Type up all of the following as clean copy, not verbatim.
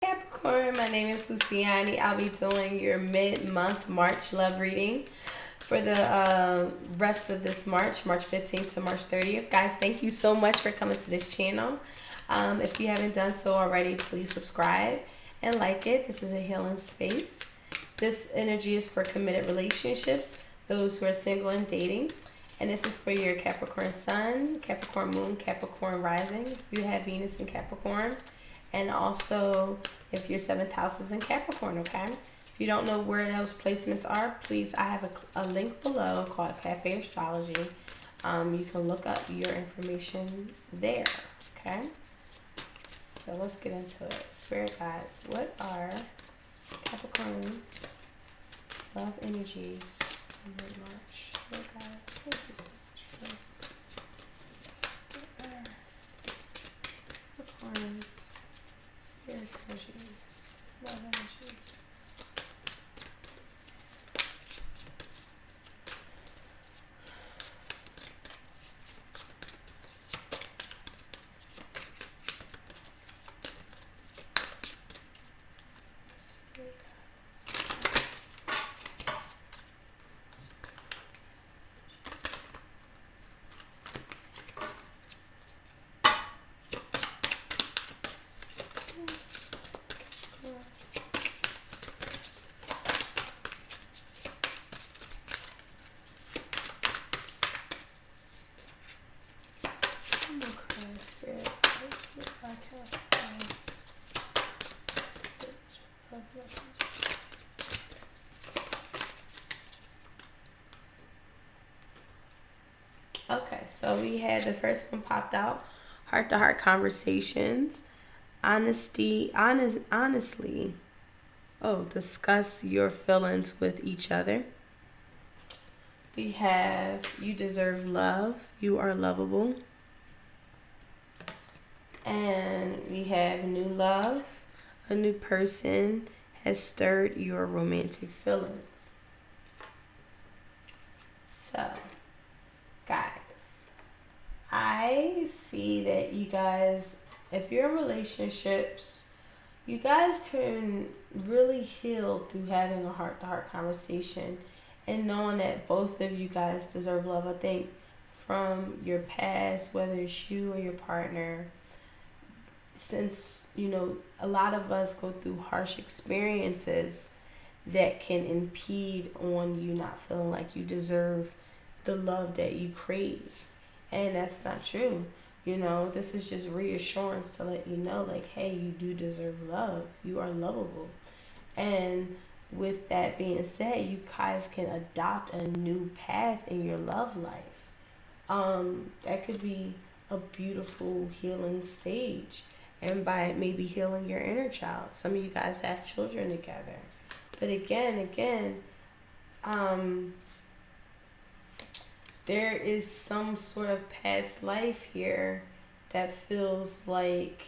Capricorn, my name is Luciani. I'll be doing your mid-month March love reading for the rest of this March 15th to March 30th. Guys, thank you so much for coming to this channel. If you haven't done so already, please subscribe and like it. This is a healing space. This energy is for committed relationships, those who are single and dating. And this is for your Capricorn Sun, Capricorn Moon, Capricorn Rising, if you have Venus in Capricorn. And also if your 7th house is in Capricorn, okay? If you don't know where those placements are, please, I have a link below called Cafe Astrology. You can look up your information there, okay? So let's get into it. Spirit guides, what are Capricorn's love energies in mid-March? Spirit guides, thank you so much for Capricorn's spirit energies, love energies. Okay, so we had the first one popped out, heart-to-heart conversations, honestly, discuss your feelings with each other. We have, you deserve love, you are lovable. And we have new love, a new person has stirred your romantic feelings. So, guys, I see that you guys, if you're in relationships, you guys can really heal through having a heart-to-heart conversation and knowing that both of you guys deserve love. I think from your past, whether it's you or your partner, since, you know, a lot of us go through harsh experiences that can impede on you not feeling like you deserve the love that you crave. And that's not true. You know, this is just reassurance to let you know, like, hey, you do deserve love. You are lovable. And with that being said, you guys can adopt a new path in your love life. That could be a beautiful healing stage. And by maybe healing your inner child. Some of you guys have children together. But again, there is some sort of past life here that feels like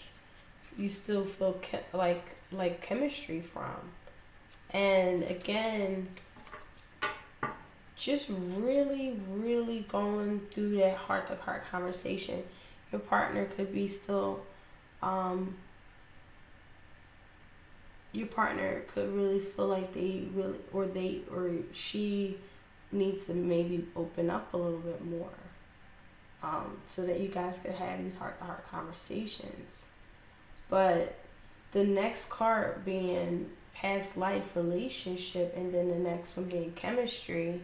you still feel like chemistry from. And again, just really, really going through that heart-to-heart conversation. Your partner could be still, your partner could really feel like she needs to maybe open up a little bit more, so that you guys could have these heart-to-heart conversations. But the next card being past life relationship, and then the next one being chemistry,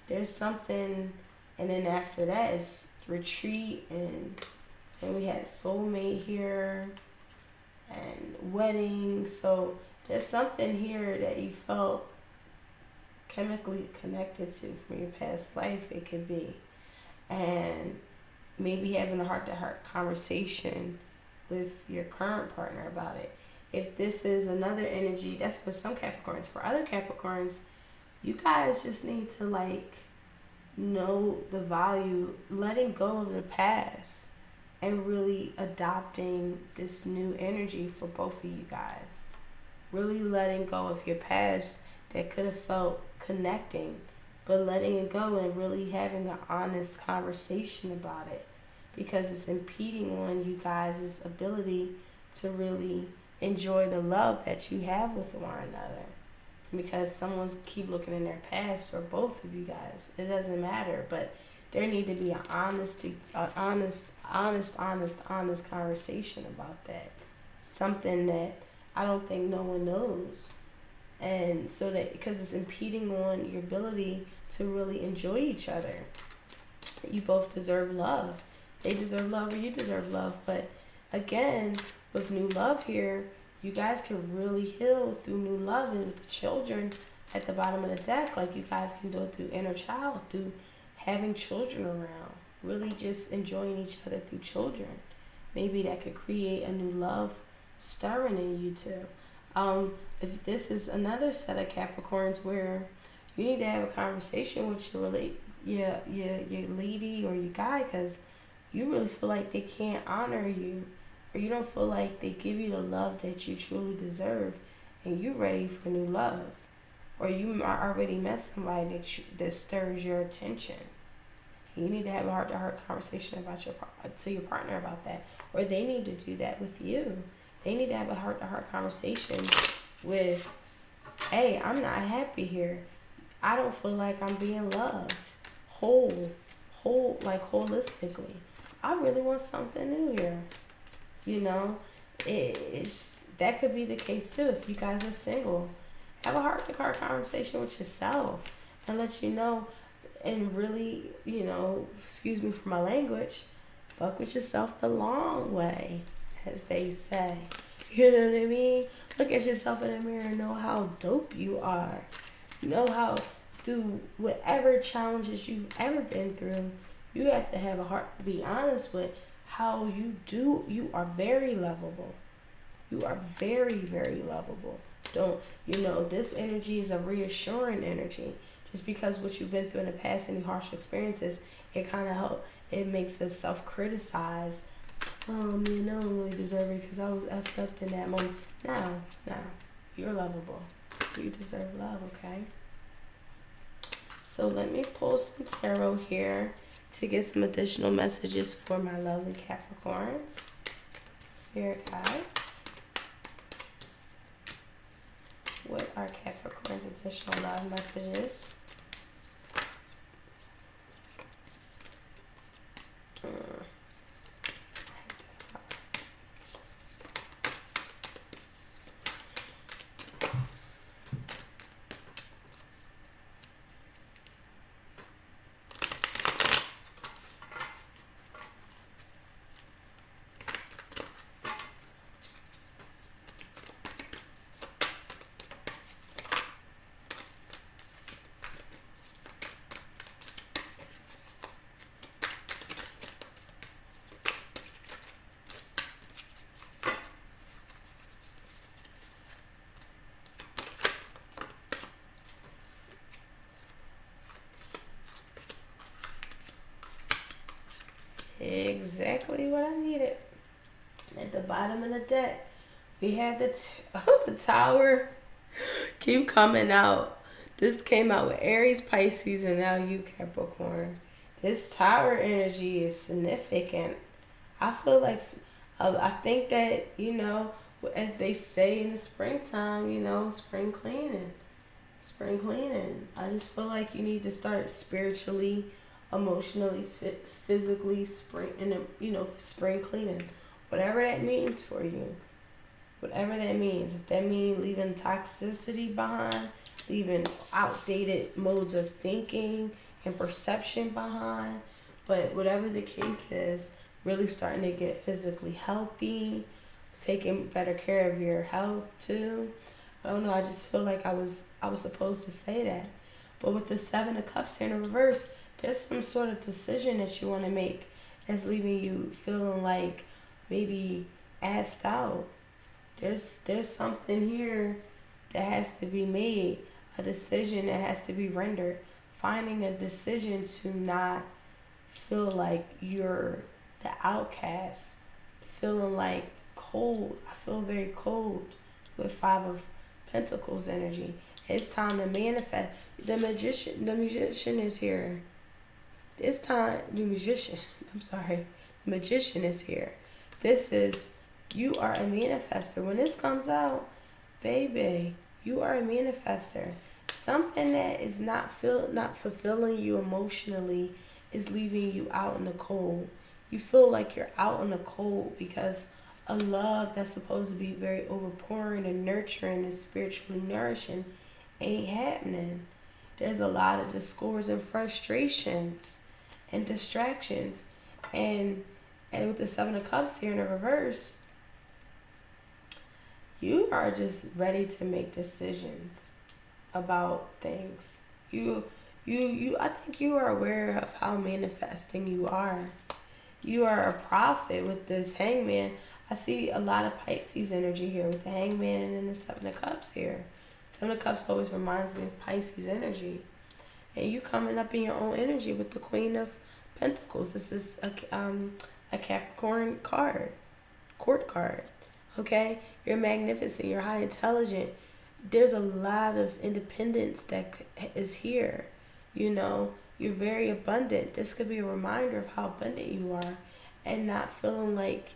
there's something, and then after that is retreat, and we had soulmate here and wedding. So there's something here that you felt chemically connected to from your past life, it could be. And maybe having a heart-to-heart conversation with your current partner about it. If this is another energy, that's for some Capricorns. For other Capricorns, you guys just need to know the value, letting go of the past and really adopting this new energy for both of you guys. Really letting go of your past that could have felt connecting, but letting it go and really having an honest conversation about it, because it's impeding on you guys' ability to really enjoy the love that you have with one another. Because someone's keep looking in their past, or both of you guys. It doesn't matter, but there need to be an honest conversation about that. Something that I don't think no one knows. And so that, because it's impeding on your ability to really enjoy each other. You both deserve love. They deserve love, or you deserve love. But again, with new love here, you guys can really heal through new love. And with the children at the bottom of the deck, like, you guys can do it through inner child, through having children around, really just enjoying each other through children. Maybe that could create a new love stirring in you two. If this is another set of Capricorns where you need to have a conversation with your lady or your guy, because you really feel like they can't honor you, or you don't feel like they give you the love that you truly deserve, and you're ready for new love, or you already met somebody that stirs your attention. You need to have a heart-to-heart conversation about your partner about that, or they need to do that with you. They need to have a heart-to-heart conversation with, hey, I'm not happy here. I don't feel like I'm being loved like holistically. I really want something new here. You know, that could be the case too. If you guys are single, have a heart-to-heart conversation with yourself and let you know, and really, you know, excuse me for my language, fuck with yourself the long way, as they say. You know what I mean? Look at yourself in the mirror and know how dope you are. Know how, through whatever challenges you've ever been through, you have to have a heart to be honest with how you do. You are very lovable. You are very, very lovable. This energy is a reassuring energy. Just because what you've been through in the past, any harsh experiences, it makes us self-criticize. Oh man, I don't really deserve it because I was effed up in that moment. No, you're lovable. You deserve love, okay? So let me pull some tarot here to get some additional messages for my lovely Capricorns. Spirit guides. What are Capricorn's additional love messages? Exactly what I needed. At the bottom of the deck, we have the Tower. Keep coming out. This came out with Aries, Pisces, and now you, Capricorn. This Tower energy is significant. I feel like, I think that, as they say in the springtime, spring cleaning. I just feel like you need to start spiritually, emotionally, physically, spring cleaning. Whatever that means for you. Whatever that means. If that means leaving toxicity behind, leaving outdated modes of thinking and perception behind. But whatever the case is, really starting to get physically healthy, taking better care of your health too. I don't know, I just feel like I was supposed to say that. But with the Seven of Cups here in reverse, there's some sort of decision that you want to make that's leaving you feeling like maybe asked out. There's something here that has to be made, a decision that has to be rendered. Finding a decision to not feel like you're the outcast, feeling like cold. I feel very cold with Five of Pentacles energy. It's time to manifest. The magician is here. It's time, the magician is here. This is You are a manifester. When this comes out, baby, you are a manifester. Something that is not fulfilling you emotionally is leaving you out in the cold. You feel like you're out in the cold because a love that's supposed to be very overpouring and nurturing and spiritually nourishing ain't happening. There's a lot of discords and frustrations and distractions. And with the Seven of Cups here in the reverse, you are just ready to make decisions about things. I think you are aware of how manifesting you are. You are a prophet with this Hangman. I see a lot of Pisces energy here with the Hangman and then the Seven of Cups here. Seven of Cups always reminds me of Pisces energy. And you coming up in your own energy with the Queen of Pentacles. This is a Capricorn card, court card. Okay? You're magnificent. You're high intelligent. There's a lot of independence that is here. You know, you're very abundant. This could be a reminder of how abundant you are and not feeling like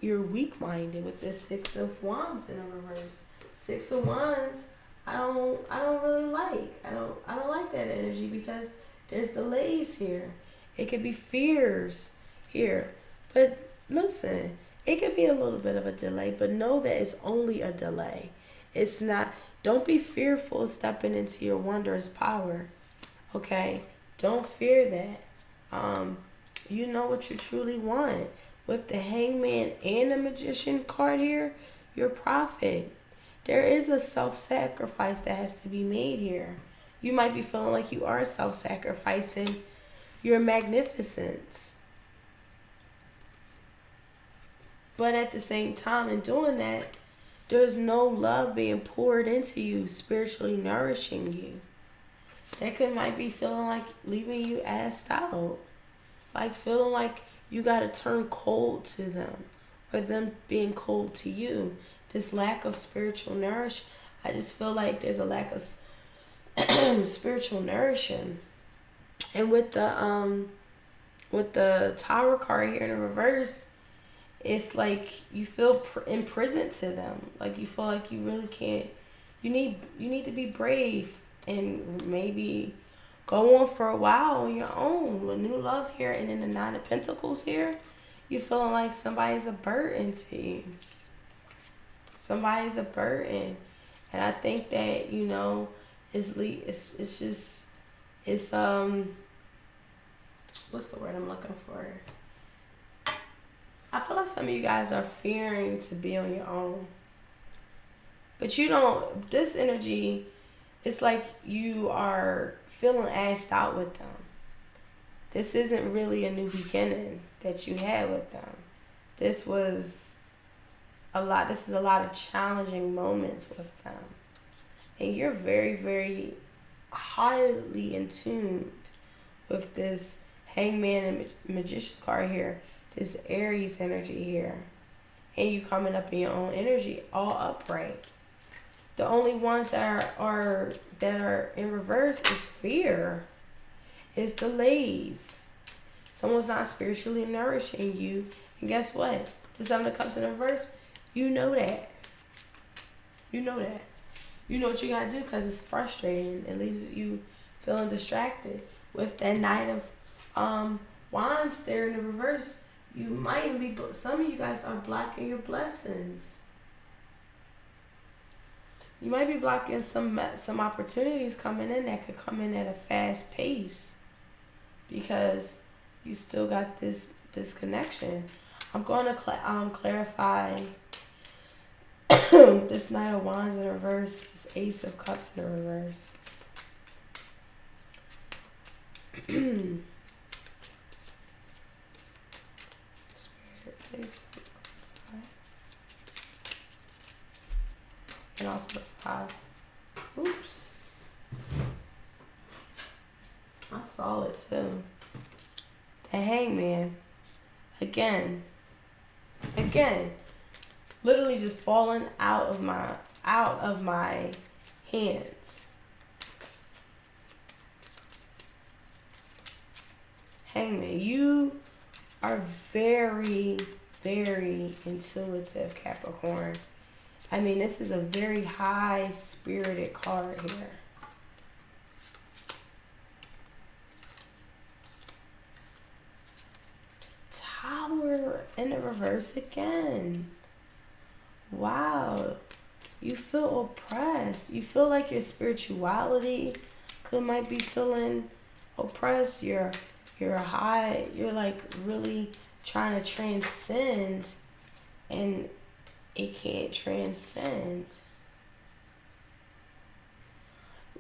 you're weak-minded with this Six of Wands in the reverse. Six of Wands, I don't really like. I don't like that energy because there's delays here. It could be fears here. But listen, it could be a little bit of a delay, but know that it's only a delay. It's not, don't be fearful of stepping into your wondrous power. Okay? Don't fear that. You know what you truly want. With the Hangman and the Magician card here, you're prophet. There is a self-sacrifice that has to be made here. You might be feeling like you are self-sacrificing your magnificence. But at the same time, in doing that, there's no love being poured into you, spiritually nourishing you. That might be feeling like leaving you assed out. Like feeling like you got to turn cold to them. Or them being cold to you. This lack of spiritual nourish. I just feel like there's a lack of spiritual nourishing. And with the Tower card here in the reverse, it's like you feel imprisoned to them. Like you feel like you really can't. You need to be brave and maybe go on for a while on your own with new love here. And then the Nine of Pentacles here, you feeling like somebody's a burden to you. Somebody's a burden, and I think that it's what's the word I'm looking for? I feel like some of you guys are fearing to be on your own. But you don't, this energy, it's like you are feeling assed out with them. This isn't really a new beginning that you had with them. This is a lot of challenging moments with them. And you're very, very highly in tune with this Hangman and Magician card here. This Aries energy here. And you coming up in your own energy, all upright. The only ones that are in reverse is fear. It's delays. Someone's not spiritually nourishing you. And guess what? The Seven of Cups in reverse, you know that. You know that. You know what you gotta do because it's frustrating. It leaves you feeling distracted. With that Knight of Wands there in the reverse, you might even be, some of you guys are blocking your blessings. You might be blocking some opportunities coming in that could come in at a fast pace because you still got this connection. I'm going to clarify this Knight of Wands in reverse, this Ace of Cups in reverse. Spirit, please. And also the 5. Oops. I saw it too. The Hangman. Again. Literally just falling out of my hands. Hangman, you are very, very intuitive, Capricorn. I mean, this is a very high-spirited card here. Tower in the reverse again. Wow. You feel oppressed. You feel like your spirituality might be feeling oppressed. You're high. You're like really trying to transcend, and it can't transcend.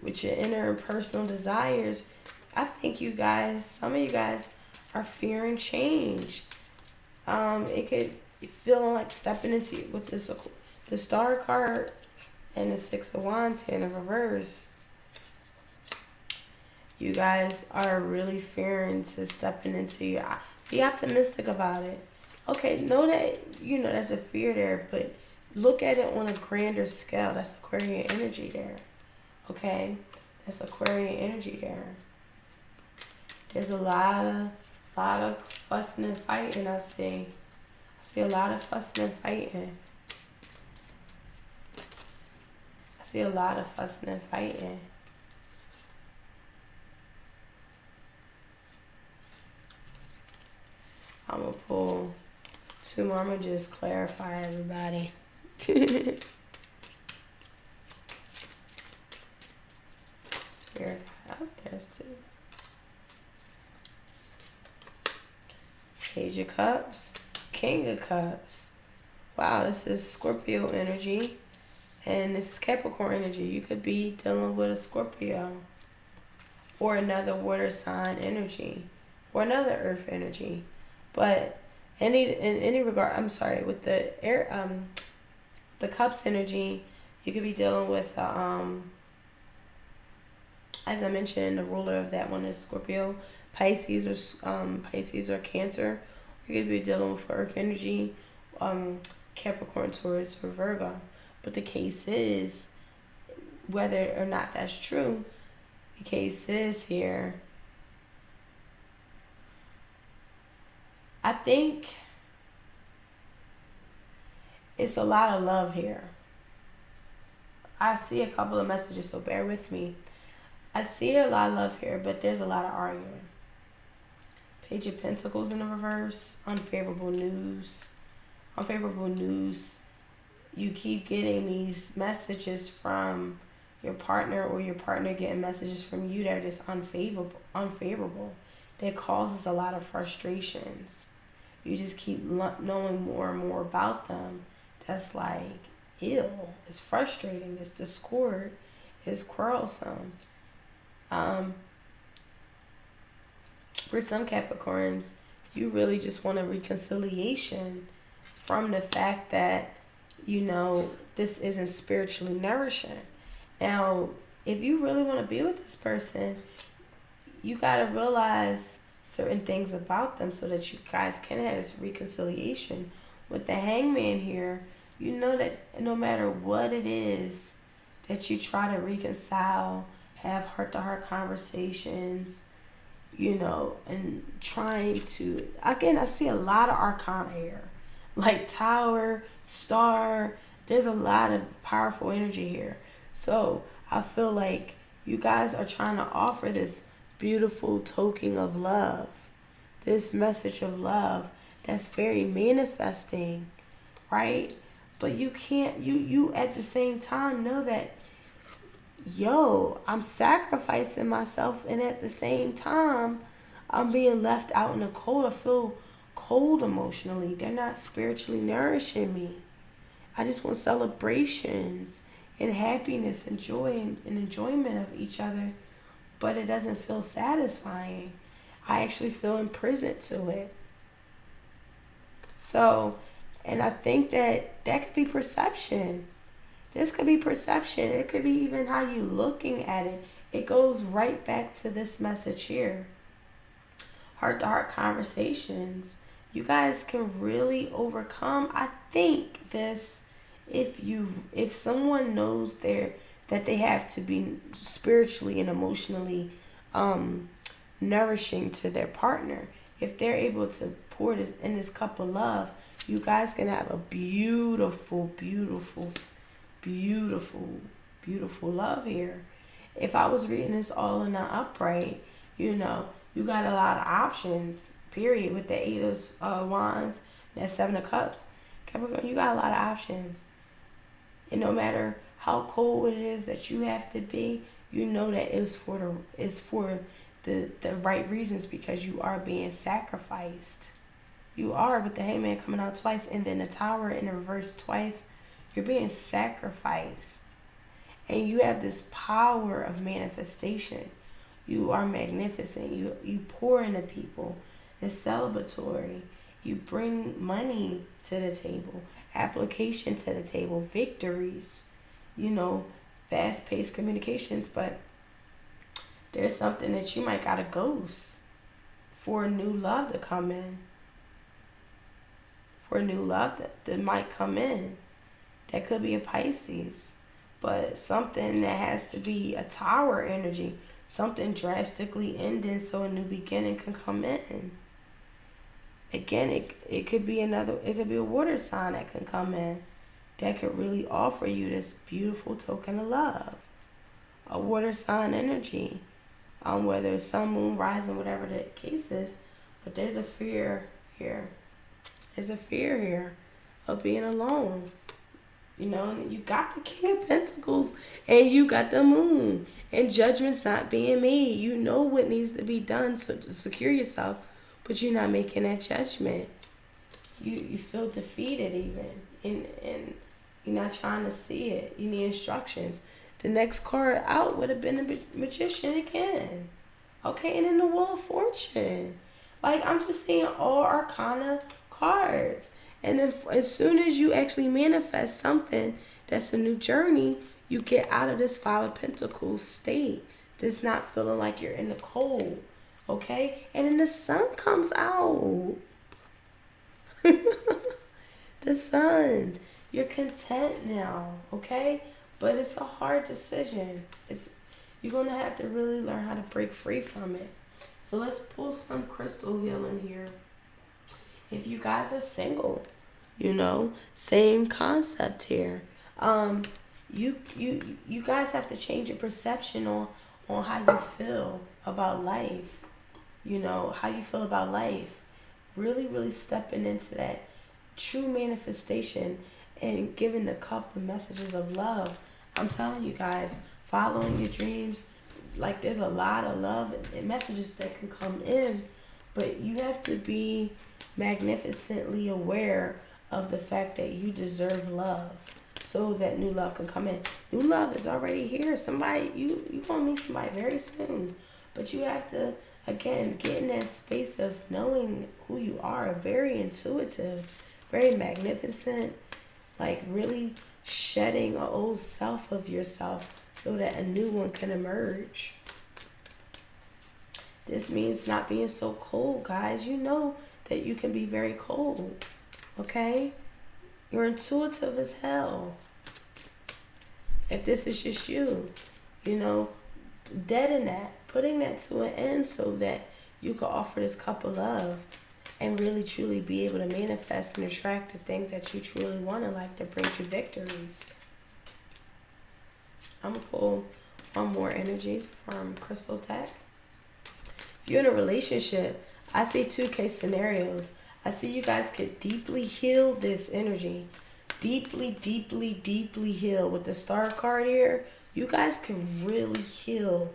With your inner and personal desires, I think you guys, some of you guys, are fearing change. It could feeling like stepping into, with this, the Star card and the Six of Wands here in the reverse. You guys are really fearing to stepping into your. Be optimistic about it. Okay, know that, you know, there's a fear there, but look at it on a grander scale. That's Aquarian energy there. Okay? That's Aquarian energy there. There's a lot of fussing and fighting, I see. I see a lot of fussing and fighting. I see a lot of fussing and fighting. I'm going to pull two more. I'm going to just clarify everybody. Spirit out there's two. Page of Cups, King of Cups. Wow, this is Scorpio energy. And this is Capricorn energy. You could be dealing with a Scorpio. Or another water sign energy. Or another earth energy. But in any regard, I'm sorry, with the air, the Cups energy, you could be dealing with, as I mentioned, the ruler of that one is Scorpio, Pisces or Cancer. You could be dealing with earth energy, Capricorn, Taurus, or Virgo. But the case is, whether or not that's true, the case is here, I think it's a lot of love here. I see a couple of messages, so bear with me. I see a lot of love here, but there's a lot of arguing. Page of Pentacles in the reverse, unfavorable news. Unfavorable news. You keep getting these messages from your partner, or your partner getting messages from you that are just unfavorable. That causes a lot of frustrations. You just keep knowing more and more about them. That's like ill. It's frustrating. It's discord. It's quarrelsome. For some Capricorns, you really just want a reconciliation from the fact that, you know, this isn't spiritually nourishing. Now, if you really want to be with this person, you got to realize certain things about them so that you guys can have this reconciliation. With the Hangman here, you know that no matter what it is that you try to reconcile, have heart-to-heart conversations, you know, and trying to, again, I see a lot of arcana here. Like Tower, Star, there's a lot of powerful energy here. So I feel like you guys are trying to offer this beautiful token of love, this message of love that's very manifesting, right? But you can't, you at the same time know that, yo, I'm sacrificing myself, and at the same time, I'm being left out in the cold. I feel cold emotionally. They're not spiritually nourishing me. I just want celebrations and happiness and joy and enjoyment of each other, but it doesn't feel satisfying. I actually feel imprisoned to it. So, and I think that could be perception. This could be perception. It could be even how you're looking at it. It goes right back to this message here. Heart-to-heart conversations. You guys can really overcome, I think, this if someone knows that they have to be spiritually and emotionally nourishing to their partner. If they're able to pour this cup of love, You guys can have a beautiful, beautiful, beautiful, beautiful love here. If I was reading this all in the upright, you know, you got a lot of options, period, with the Eight of Wands, that Seven of Cups. Capricorn, you got a lot of options. And no matter how cold it is that you have to be, you know that it's for the right reasons, because you are being sacrificed. You are, with the Hangman coming out twice and then the Tower in the reverse twice. You're being sacrificed. And you have this power of manifestation. You are magnificent. You pour into people. It's celebratory. You bring money to the table, application to the table, victories, you know, fast-paced communications. But there's something that you might got to ghost for a new love to come in. For a new love that might come in. That could be a Pisces. But something that has to be a Tower energy. Something drastically ending so a new beginning can come in. Again, it could be a water sign that can come in. That could really offer you this beautiful token of love. A water sign energy. Whether it's sun, moon, rising, whatever the case is. But there's a fear here. There's a fear here of being alone. You know, and you got the King of Pentacles and you got the Moon. And judgment's not being made. You know what needs to be done to secure yourself, but you're not making that judgment. You feel defeated even. And you're not trying to see it. You need instructions. The next card out would have been a Magician again. Okay, and then the Wheel of Fortune. Like, I'm just seeing all Arcana cards. And if, as soon as you actually manifest something that's a new journey, you get out of this Five of Pentacles state. Just not feeling like you're in the cold. Okay? And then the Sun comes out. The Sun. You're content now. Okay? But it's a hard decision. You're going to have to really learn how to break free from it. So let's pull some crystal healing here. If you guys are single, you know, same concept here. You guys have to change your perception on how you feel about life. You know, how you feel about life. Really, really stepping into that true manifestation and giving the couple messages of love. I'm telling you guys, following your dreams, like there's a lot of love and messages that can come in, but you have to be magnificently aware of the fact that you deserve love so that new love can come in. New love is already here. Somebody, you gonna meet somebody very soon, but you have to, again, get in that space of knowing who you are. Very intuitive, very magnificent, like really shedding an old self of yourself so that a new one can emerge. This means not being so cold, guys. You know that you can be very cold, okay? You're intuitive as hell. If this is just you, you know, deaden that, putting that to an end so that you can offer this cup of love and really truly be able to manifest and attract the things that you truly want in life that brings you victories. I'm going to pull one more energy from Crystal Tech. If you're in a relationship, I see 2 case scenarios. I see you guys could deeply heal this energy. Deeply, deeply, deeply heal. With the Star card here, you guys can really heal.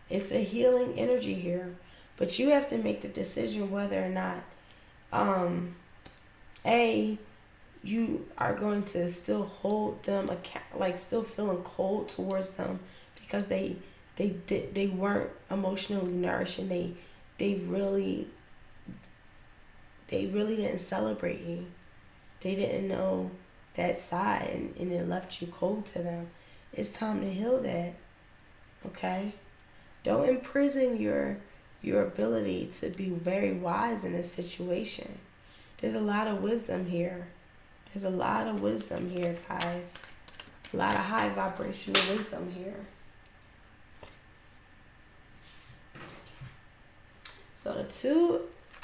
It's a healing energy here. But you have to make the decision whether or not, you are going to still hold them, like still feeling cold towards them because they weren't emotionally nourished and they really didn't celebrate you. They didn't know that side and it left you cold to them. It's time to heal that. Okay? Don't imprison your ability to be very wise in this situation. There's a lot of wisdom here. There's a lot of wisdom here, guys. A lot of high vibrational wisdom here. So the 2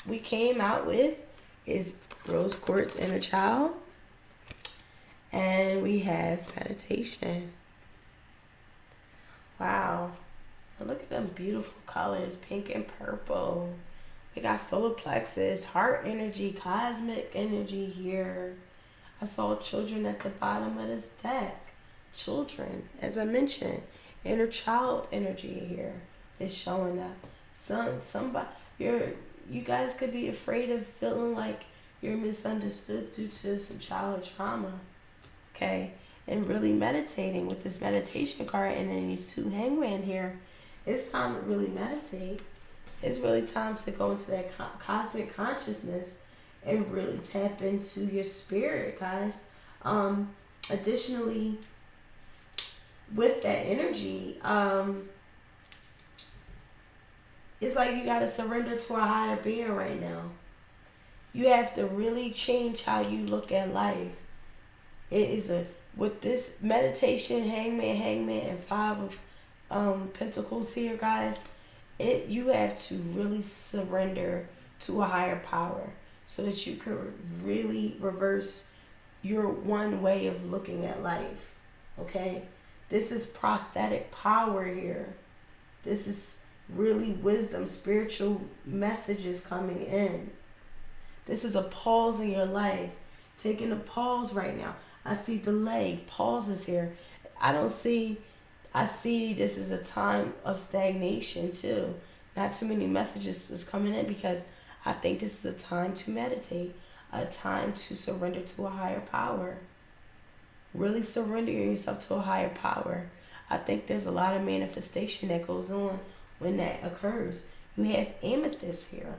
we came out with is Rose quartz, inner child. And we have meditation. Wow. Look at them beautiful colors, pink and purple. We got solar plexus, heart energy, cosmic energy here. I saw children at the bottom of this deck. Children, as I mentioned, inner child energy here is showing up. Somebody, you guys could be afraid of feeling like you're misunderstood due to some childhood trauma. Okay, and really meditating with this meditation card and then these two hangman here. It's time to really meditate. It's really time to go into that cosmic consciousness and really tap into your spirit, guys. Additionally, with that energy, it's like you got to surrender to a higher being right now. You have to really change how you look at life. It is with this meditation, hangman, and 5 of Pentacles here, guys. You have to really surrender to a higher power so that you can really reverse your one way of looking at life. Okay, this is prophetic power here. This is really wisdom, spiritual messages coming in. This is a pause in your life. Taking a pause right now. I see delay, pauses here. I see this is a time of stagnation too. Not too many messages is coming in because I think this is a time to meditate, a time to surrender to a higher power. Really surrender yourself to a higher power. I think there's a lot of manifestation that goes on when that occurs. You have amethyst here.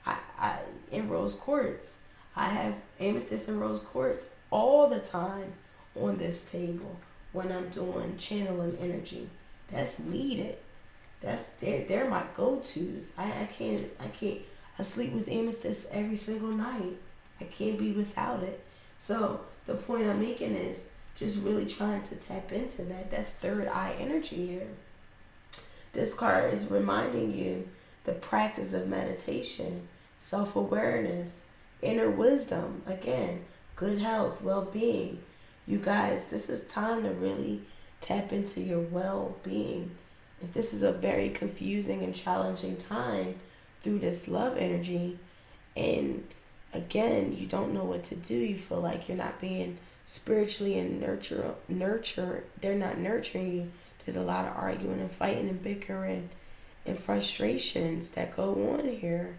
I in rose quartz. I have amethyst and rose quartz all the time on this table when I'm doing channeling energy. That's needed. They're my go-tos. I can't I sleep with amethyst every single night. I can't be without it. So the point I'm making is just really trying to tap into that. That's third eye energy here. This card is reminding you the practice of meditation, self-awareness, inner wisdom, again, good health, well-being. You guys, this is time to really tap into your well-being. If this is a very confusing and challenging time through this love energy, and again, you don't know what to do, you feel like you're not being spiritually and nurture, they're not nurturing you. There's a lot of arguing and fighting and bickering and frustrations that go on here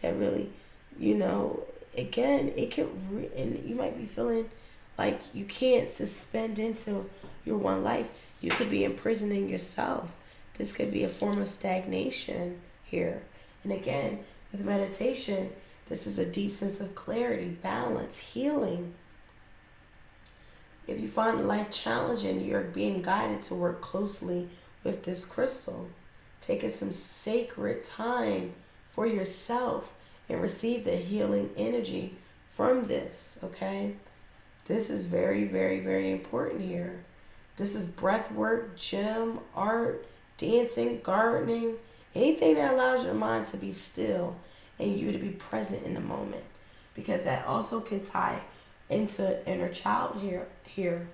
that really, again, it could, and you might be feeling like you can't suspend into your one life. You could be imprisoning yourself. This could be a form of stagnation here. And again, with meditation, this is a deep sense of clarity, balance, healing. If you find life challenging, you're being guided to work closely with this crystal. Taking some sacred time for yourself and receive the healing energy from this, okay? This is very, very, very important here. This is breath work, gym, art, dancing, gardening, anything that allows your mind to be still and you to be present in the moment, because that also can tie into inner child here.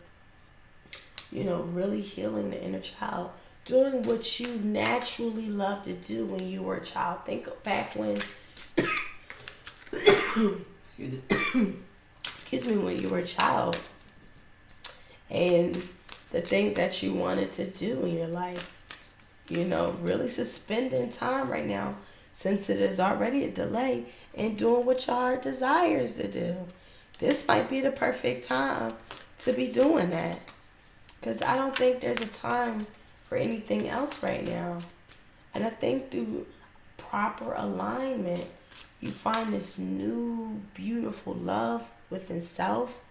Really healing the inner child, doing what you naturally love to do when you were a child. Think back when excuse me, when you were a child and the things that you wanted to do in your life. Really suspending time right now, since it is already a delay, and doing what your heart desires to do. This might be the perfect time to be doing that, because I don't think there's a time for anything else right now. And I think through proper alignment, you find this new, beautiful love within self,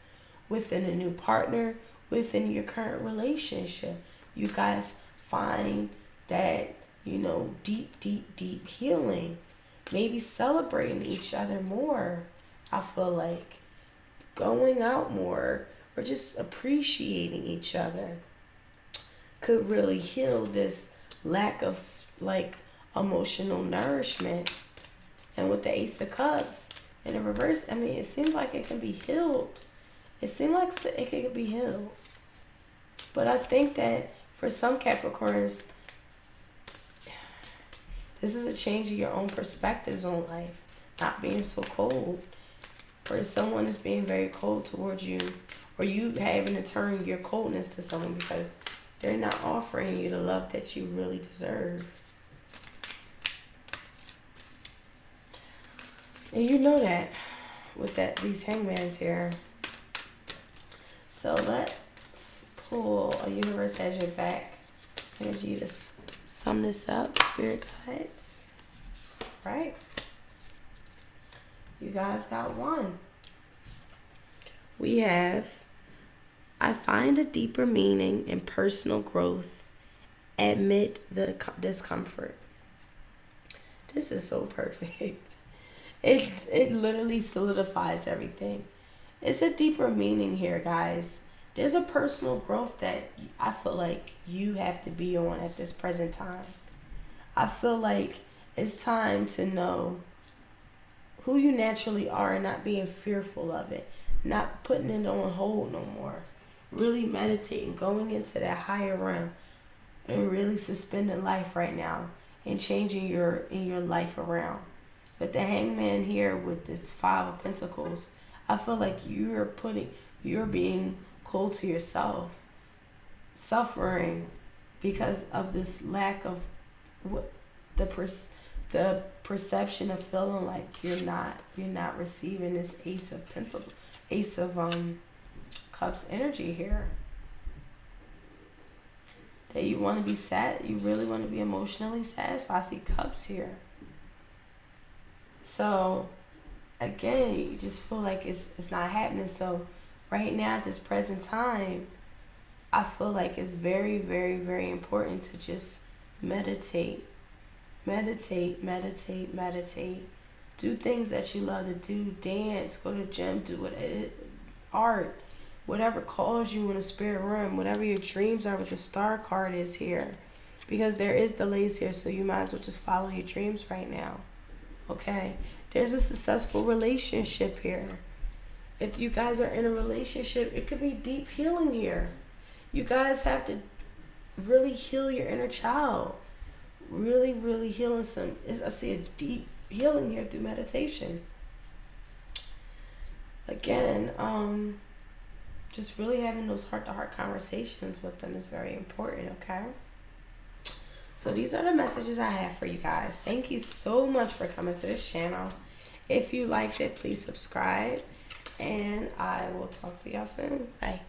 within a new partner, within your current relationship. You guys find that, deep, deep, deep healing. Maybe celebrating each other more. I feel like going out more or just appreciating each other could really heal this lack of emotional nourishment. And with the Ace of Cups In the reverse, I mean, it seems like it can be healed. It seems like it could be healed. But I think that for some Capricorns, this is a change in your own perspectives on life. Not being so cold. Or someone is being very cold towards you. Or you having to turn your coldness to someone because they're not offering you the love that you really deserve. And you know that with these hangmans here. So let's pull a universe has your back energy to sum this up. Spirit guides. Right? You guys got one. We have, I find a deeper meaning in personal growth amid the discomfort. This is so perfect. It literally solidifies everything. It's a deeper meaning here, guys. There's a personal growth that I feel like you have to be on at this present time. I feel like it's time to know who you naturally are and not being fearful of it. Not putting it on hold no more. Really meditating, going into that higher realm and really suspending life right now and changing your life around. But the hangman here with this 5 of Pentacles, I feel like you're being cold to yourself, suffering because of this lack of what the perception of feeling like you're not receiving this Ace of Cups energy here. That you want to be sad, you really want to be emotionally satisfied. I see Cups here. So again, you just feel like it's not happening. So right now at this present time, I feel like it's very, very, very important to just meditate. Meditate. Do things that you love to do. Dance, go to the gym, do art, whatever calls you in the spirit realm, whatever your dreams are with the star card is here. Because there is delays here, so you might as well just follow your dreams right now. Okay? There's a successful relationship here. If you guys are in a relationship, it could be deep healing here. You guys have to really heal your inner child. Really, really healing I see a deep healing here through meditation. Again, just really having those heart-to-heart conversations with them is very important, okay? So these are the messages I have for you guys. Thank you so much for coming to this channel. If you liked it, please subscribe. And I will talk to y'all soon. Bye.